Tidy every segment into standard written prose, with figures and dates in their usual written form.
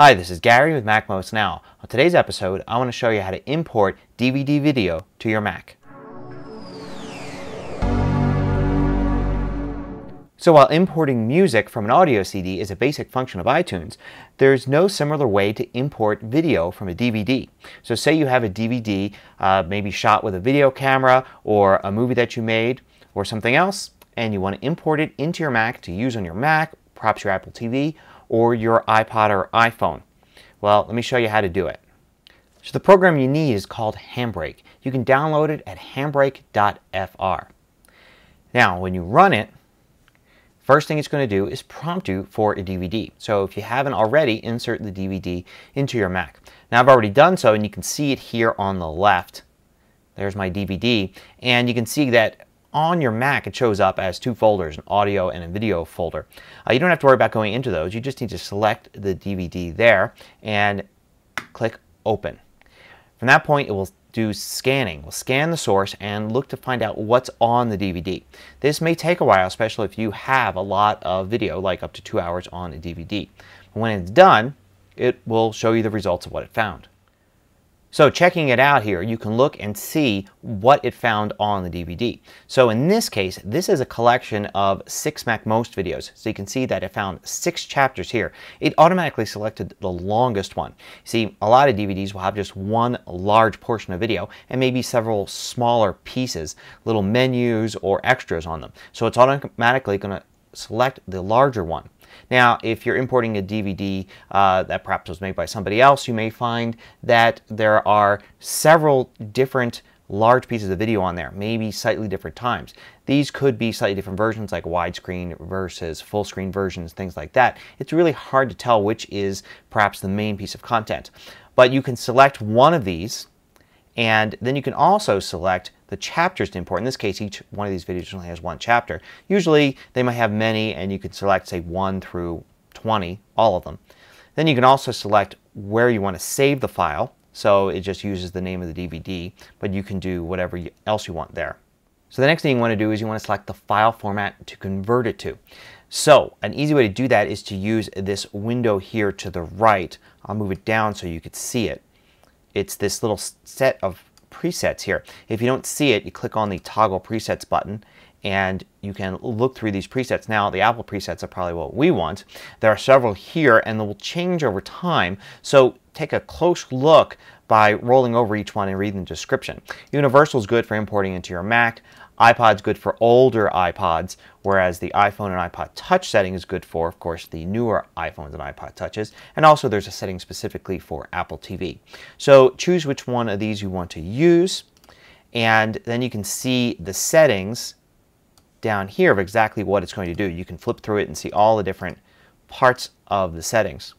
Hi, this is Gary with MacMost Now. On today's episode, I want to show you how to import DVD video to your Mac. So while importing music from an audio CD is a basic function of iTunes, there's no similar way to import video from a DVD. So say you have a DVD maybe shot with a video camera or a movie that you made or something else, and you want to import it into your Mac to use on your Mac, perhaps your Apple TV, or your iPod or iPhone. Well, let me show you how to do it. So the program you need is called Handbrake. You can download it at handbrake.fr. Now, when you run it, first thing it's going to do is prompt you for a DVD. So if you haven't already, insert the DVD into your Mac. Now I've already done so, and you can see it here on the left. There's my DVD, and you can see that on your Mac it shows up as two folders, an audio and a video folder. You don't have to worry about going into those. You just need to select the DVD there and click Open. From that point it will do scanning. We'll scan the source and look to find out what's on the DVD. This may take a while, especially if you have a lot of video, like up to 2 hours on a DVD. When it's done, it will show you the results of what it found. So checking it out here, you can look and see what it found on the DVD. So in this case, this is a collection of 6 MacMost videos. So you can see that it found 6 chapters here. It automatically selected the longest one. See, a lot of DVDs will have just one large portion of video and maybe several smaller pieces, little menus or extras on them. So it's automatically going to select the larger one. Now, if you're importing a DVD that perhaps was made by somebody else, you may find that there are several different large pieces of video on there, maybe slightly different times. These could be slightly different versions, like widescreen versus full screen versions, things like that. It's really hard to tell which is perhaps the main piece of content. But you can select one of these, and then you can also select the chapters to import. In this case, each one of these videos only has one chapter. Usually they might have many, and you can select, say, 1 through 20, all of them. Then you can also select where you want to save the file. So it just uses the name of the DVD, but you can do whatever else you want there. So the next thing you want to do is you want to select the file format to convert it to. So an easy way to do that is to use this window here to the right. I'll move it down so you could see it. It's this little set of presets here. If you don't see it, you click on the toggle presets button and you can look through these presets. Now the Apple presets are probably what we want. There are several here and they will change over time, so take a close look by rolling over each one and reading the description. Universal is good for importing into your Mac. iPod's good for older iPods, whereas the iPhone and iPod Touch setting is good for, of course, the newer iPhones and iPod Touches. And also there's a setting specifically for Apple TV. So choose which one of these you want to use, and then you can see the settings down here of exactly what it's going to do. You can flip through it and see all the different parts of the settings.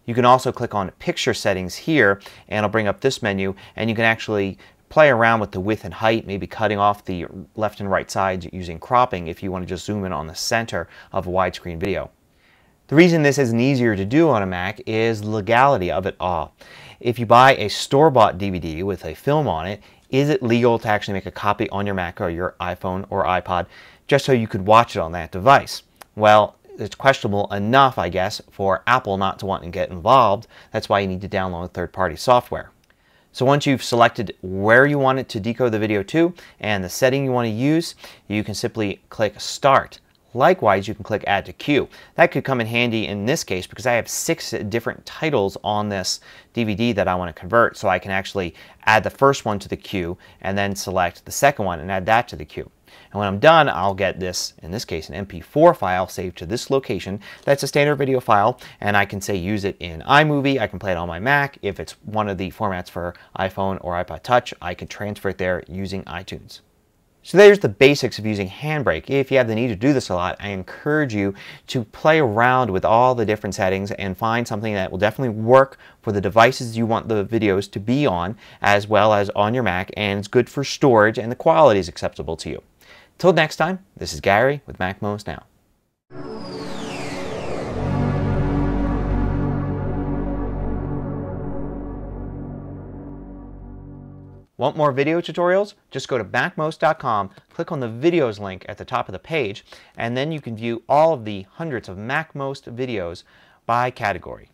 You can also click on Picture Settings here, and it'll bring up this menu, and you can actually play around with the width and height, maybe cutting off the left and right sides using cropping if you want to just zoom in on the center of a widescreen video. The reason this isn't easier to do on a Mac is the legality of it all. If you buy a store-bought DVD with a film on it, is it legal to actually make a copy on your Mac or your iPhone or iPod just so you could watch it on that device? Well, it's questionable enough, I guess, for Apple not to want to get involved. That's why you need to download third-party software. So once you've selected where you want it to decode the video to and the setting you want to use, you can simply click Start. Likewise, you can click Add to Queue. That could come in handy in this case because I have 6 different titles on this DVD that I want to convert. So I can actually add the first one to the queue and then select the second one and add that to the queue. And when I'm done, I'll get this, in this case, an MP4 file saved to this location. That's a standard video file, and I can say use it in iMovie. I can play it on my Mac. If it's one of the formats for iPhone or iPod Touch, I can transfer it there using iTunes. So there's the basics of using Handbrake. If you have the need to do this a lot, I encourage you to play around with all the different settings and find something that will definitely work for the devices you want the videos to be on, as well as on your Mac, and it's good for storage and the quality is acceptable to you. Till next time, this is Gary with MacMost Now. Want more video tutorials? Just go to MacMost.com, click on the videos link at the top of the page, and then you can view all of the hundreds of MacMost videos by category.